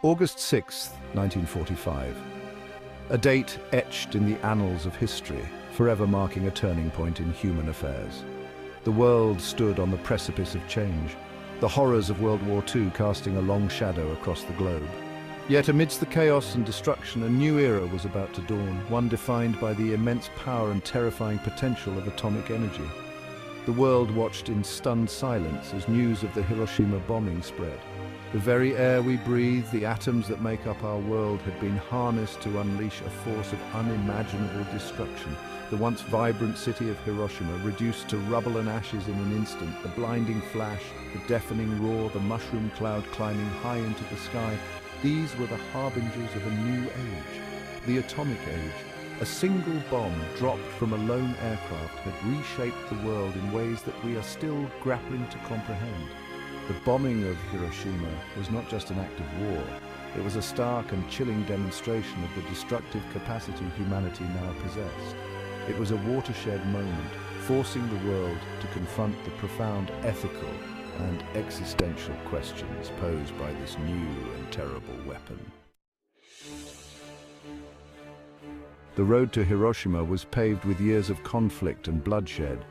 August 6, 1945. A date etched in the annals of history, forever marking a turning point in human affairs. The world stood on the precipice of change, the horrors of World War II casting a long shadow across the globe. Yet amidst the chaos and destruction, a new era was about to dawn, one defined by the immense power and terrifying potential of atomic energy. The world watched in stunned silence as news of the Hiroshima bombing spread. The very air we breathe, the atoms that make up our world, had been harnessed to unleash a force of unimaginable destruction. The once vibrant city of Hiroshima reduced to rubble and ashes in an instant, the blinding flash, the deafening roar, the mushroom cloud climbing high into the sky. These were the harbingers of a new age, the atomic age. A single bomb dropped from a lone aircraft had reshaped the world in ways that we are still grappling to comprehend. The bombing of Hiroshima was not just an act of war. It was a stark and chilling demonstration of the destructive capacity humanity now possessed. It was a watershed moment, forcing the world to confront the profound ethical and existential questions posed by this new and terrible weapon. The road to Hiroshima was paved with years of conflict and bloodshed.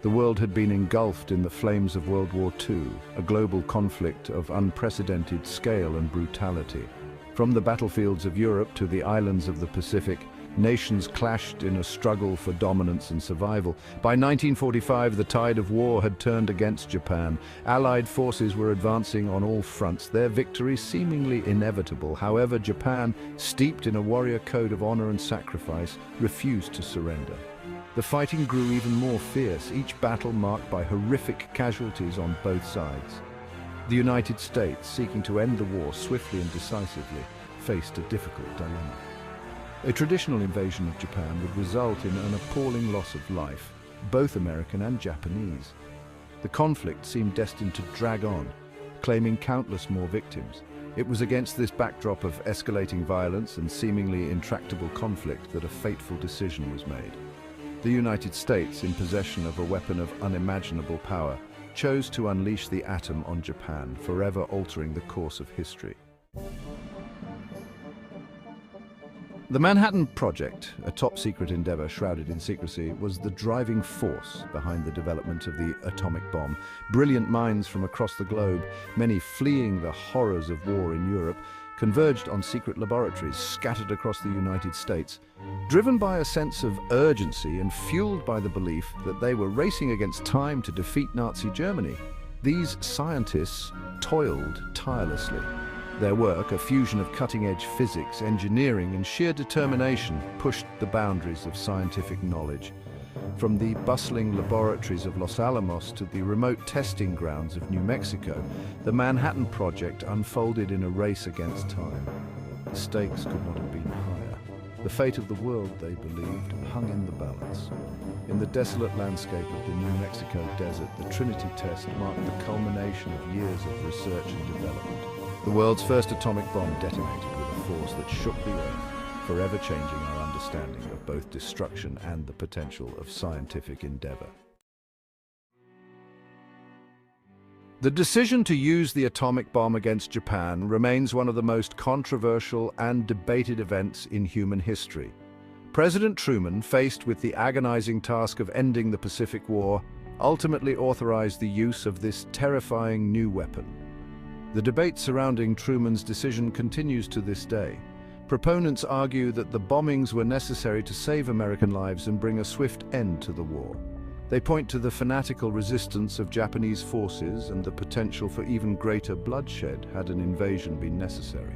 The world had been engulfed in the flames of World War II, a global conflict of unprecedented scale and brutality. From the battlefields of Europe to the islands of the Pacific, nations clashed in a struggle for dominance and survival. By 1945, the tide of war had turned against Japan. Allied forces were advancing on all fronts, their victory seemingly inevitable. However, Japan, steeped in a warrior code of honor and sacrifice, refused to surrender. The fighting grew even more fierce, each battle marked by horrific casualties on both sides. The United States, seeking to end the war swiftly and decisively, faced a difficult dilemma. A traditional invasion of Japan would result in an appalling loss of life, both American and Japanese. The conflict seemed destined to drag on, claiming countless more victims. It was against this backdrop of escalating violence and seemingly intractable conflict that a fateful decision was made. The United States, in possession of a weapon of unimaginable power, chose to unleash the atom on Japan, forever altering the course of history. The Manhattan Project, a top-secret endeavor shrouded in secrecy, was the driving force behind the development of the atomic bomb. Brilliant minds from across the globe, many fleeing the horrors of war in Europe, converged on secret laboratories scattered across the United States. Driven by a sense of urgency and fueled by the belief that they were racing against time to defeat Nazi Germany, these scientists toiled tirelessly. Their work, a fusion of cutting-edge physics, engineering, and sheer determination, pushed the boundaries of scientific knowledge. From the bustling laboratories of Los Alamos to the remote testing grounds of New Mexico, the Manhattan Project unfolded in a race against time. The stakes could not have been higher. The fate of the world, they believed, hung in the balance. In the desolate landscape of the New Mexico desert, the Trinity test marked the culmination of years of research and development. The world's first atomic bomb detonated with a force that shook the earth, forever changing our understanding of both destruction and the potential of scientific endeavor. The decision to use the atomic bomb against Japan remains one of the most controversial and debated events in human history. President Truman, faced with the agonizing task of ending the Pacific War, ultimately authorized the use of this terrifying new weapon. The debate surrounding Truman's decision continues to this day. Proponents argue that the bombings were necessary to save American lives and bring a swift end to the war. They point to the fanatical resistance of Japanese forces and the potential for even greater bloodshed had an invasion been necessary.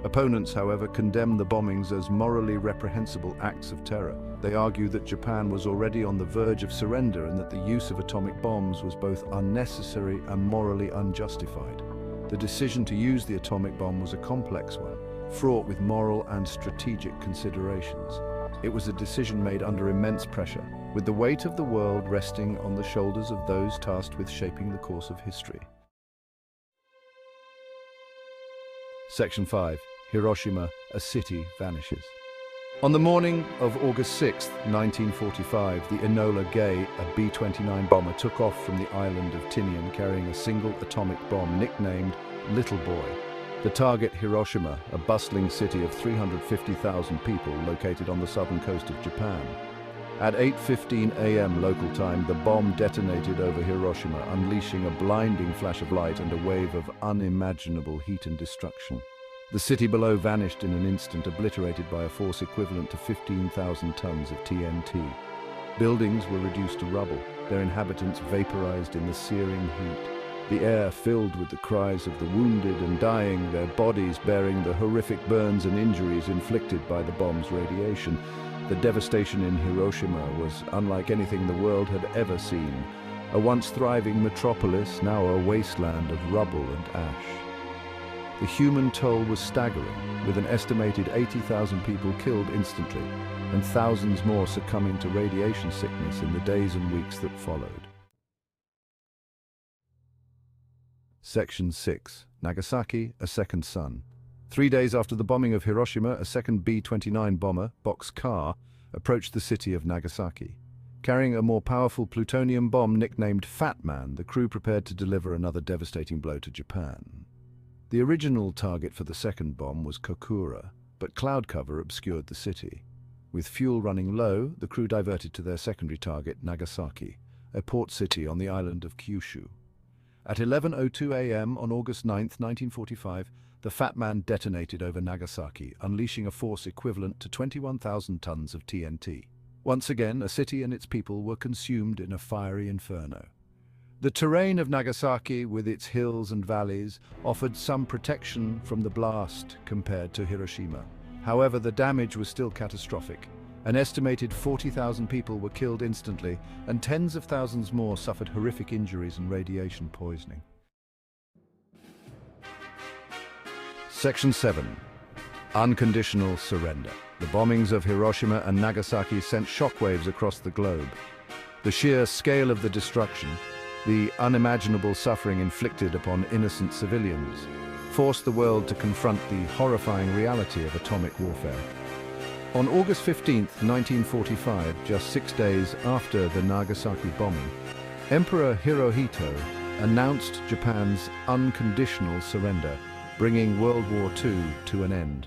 Opponents, however, condemn the bombings as morally reprehensible acts of terror. They argue that Japan was already on the verge of surrender and that the use of atomic bombs was both unnecessary and morally unjustified. The decision to use the atomic bomb was a complex one, fraught with moral and strategic considerations. It was a decision made under immense pressure, with the weight of the world resting on the shoulders of those tasked with shaping the course of history. Section 5. Hiroshima, a city vanishes. On the morning of August 6, 1945, the Enola Gay, a B-29 bomber, took off from the island of Tinian carrying a single atomic bomb nicknamed Little Boy. The target, Hiroshima, a bustling city of 350,000 people located on the southern coast of Japan. At 8:15 a.m. local time, the bomb detonated over Hiroshima, unleashing a blinding flash of light and a wave of unimaginable heat and destruction. The city below vanished in an instant, obliterated by a force equivalent to 15,000 tons of TNT. Buildings were reduced to rubble, their inhabitants vaporized in the searing heat. The air filled with the cries of the wounded and dying, their bodies bearing the horrific burns and injuries inflicted by the bomb's radiation. The devastation in Hiroshima was unlike anything the world had ever seen. A once thriving metropolis, now a wasteland of rubble and ash. The human toll was staggering, with an estimated 80,000 people killed instantly, and thousands more succumbing to radiation sickness in the days and weeks that followed. Section 6. Nagasaki, a second sun. 3 days after the bombing of Hiroshima, a second B-29 bomber, Boxcar, approached the city of Nagasaki. Carrying a more powerful plutonium bomb nicknamed Fat Man, the crew prepared to deliver another devastating blow to Japan. The original target for the second bomb was Kokura, but cloud cover obscured the city. With fuel running low, the crew diverted to their secondary target, Nagasaki, a port city on the island of Kyushu. At 11:02 a.m. on August 9, 1945, the Fat Man detonated over Nagasaki, unleashing a force equivalent to 21,000 tons of TNT. Once again, a city and its people were consumed in a fiery inferno. The terrain of Nagasaki, with its hills and valleys, offered some protection from the blast compared to Hiroshima. However, the damage was still catastrophic. An estimated 40,000 people were killed instantly, and tens of thousands more suffered horrific injuries and radiation poisoning. Section 7. Unconditional surrender. The bombings of Hiroshima and Nagasaki sent shockwaves across the globe. The sheer scale of the destruction, the unimaginable suffering inflicted upon innocent civilians, forced the world to confront the horrifying reality of atomic warfare. On August 15, 1945, just 6 days after the Nagasaki bombing, Emperor Hirohito announced Japan's unconditional surrender, bringing World War II to an end.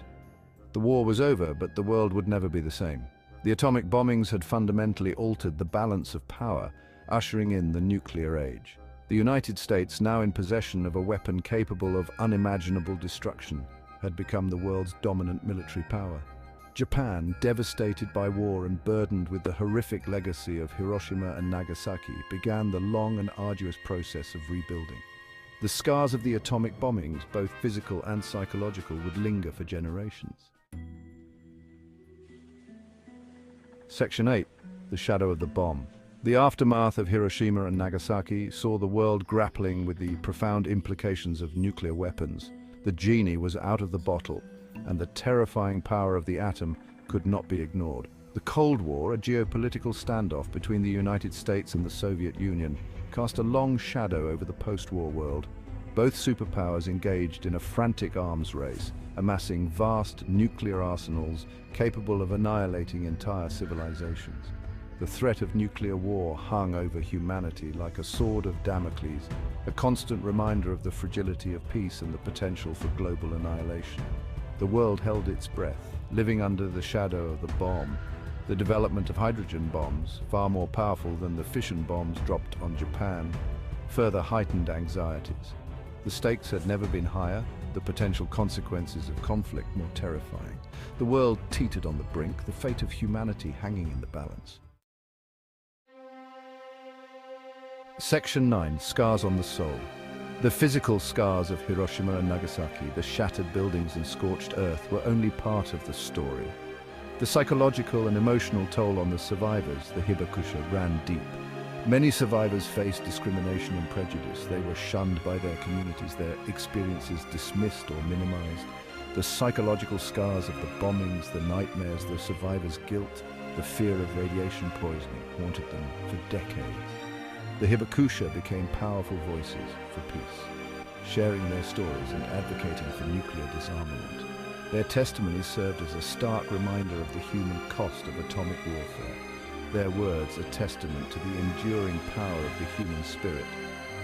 The war was over, but the world would never be the same. The atomic bombings had fundamentally altered the balance of power, ushering in the nuclear age. The United States, now in possession of a weapon capable of unimaginable destruction, had become the world's dominant military power. Japan, devastated by war and burdened with the horrific legacy of Hiroshima and Nagasaki, began the long and arduous process of rebuilding. The scars of the atomic bombings, both physical and psychological, would linger for generations. Section 8. The shadow of the bomb. The aftermath of Hiroshima and Nagasaki saw the world grappling with the profound implications of nuclear weapons. The genie was out of the bottle, and the terrifying power of the atom could not be ignored. The Cold War, a geopolitical standoff between the United States and the Soviet Union, cast a long shadow over the post-war world. Both superpowers engaged in a frantic arms race, amassing vast nuclear arsenals capable of annihilating entire civilizations. The threat of nuclear war hung over humanity like a sword of Damocles, a constant reminder of the fragility of peace and the potential for global annihilation. The world held its breath, living under the shadow of the bomb. The development of hydrogen bombs, far more powerful than the fission bombs dropped on Japan, further heightened anxieties. The stakes had never been higher, the potential consequences of conflict more terrifying. The world teetered on the brink, the fate of humanity hanging in the balance. Section 9. Scars on the soul. The physical scars of Hiroshima and Nagasaki, the shattered buildings and scorched earth, were only part of the story. The psychological and emotional toll on the survivors, the hibakusha, ran deep. Many survivors faced discrimination and prejudice. They were shunned by their communities, their experiences dismissed or minimized. The psychological scars of the bombings, the nightmares, the survivors' guilt, the fear of radiation poisoning haunted them for decades. The hibakusha became powerful voices for peace, sharing their stories and advocating for nuclear disarmament. Their testimonies served as a stark reminder of the human cost of atomic warfare. Their words a testament to the enduring power of the human spirit.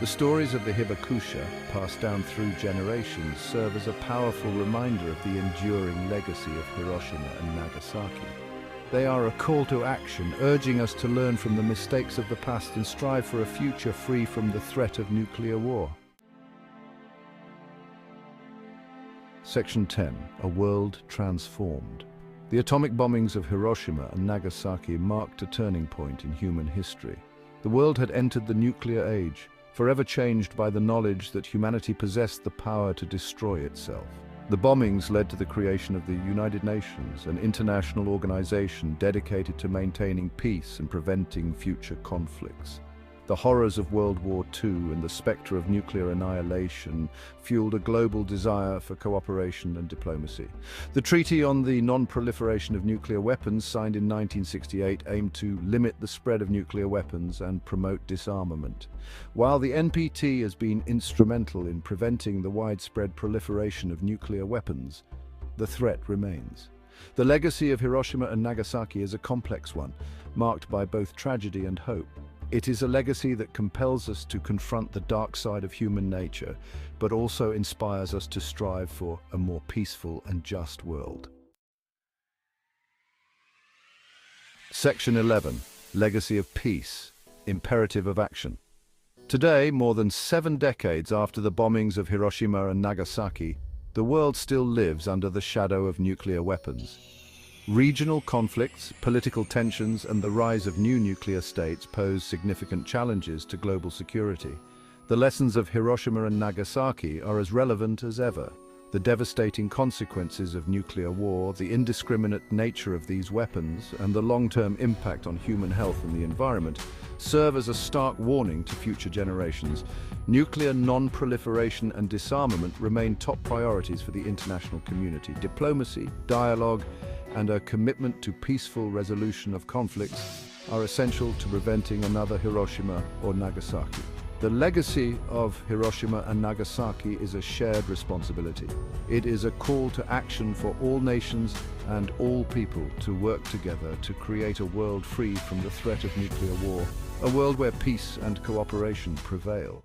The stories of the hibakusha, passed down through generations, serve as a powerful reminder of the enduring legacy of Hiroshima and Nagasaki. They are a call to action, urging us to learn from the mistakes of the past and strive for a future free from the threat of nuclear war. Section 10. A world transformed. The atomic bombings of Hiroshima and Nagasaki marked a turning point in human history. The world had entered the nuclear age, forever changed by the knowledge that humanity possessed the power to destroy itself. The bombings led to the creation of the United Nations, an international organization dedicated to maintaining peace and preventing future conflicts. The horrors of World War II and the spectre of nuclear annihilation fueled a global desire for cooperation and diplomacy. The Treaty on the Non-Proliferation of Nuclear Weapons, signed in 1968, aimed to limit the spread of nuclear weapons and promote disarmament. While the NPT has been instrumental in preventing the widespread proliferation of nuclear weapons, the threat remains. The legacy of Hiroshima and Nagasaki is a complex one, marked by both tragedy and hope. It is a legacy that compels us to confront the dark side of human nature, but also inspires us to strive for a more peaceful and just world. Section 11. Legacy of Peace. Imperative of Action. Today, more than 7 decades after the bombings of Hiroshima and Nagasaki, the world still lives under the shadow of nuclear weapons. Regional conflicts, political tensions, and the rise of new nuclear states pose significant challenges to global security. The lessons of Hiroshima and Nagasaki are as relevant as ever. The devastating consequences of nuclear war, the indiscriminate nature of these weapons, and the long-term impact on human health and the environment serve as a stark warning to future generations. Nuclear non-proliferation and disarmament remain top priorities for the international community. Diplomacy, dialogue, and a commitment to peaceful resolution of conflicts are essential to preventing another Hiroshima or Nagasaki. The legacy of Hiroshima and Nagasaki is a shared responsibility. It is a call to action for all nations and all people to work together to create a world free from the threat of nuclear war, a world where peace and cooperation prevail.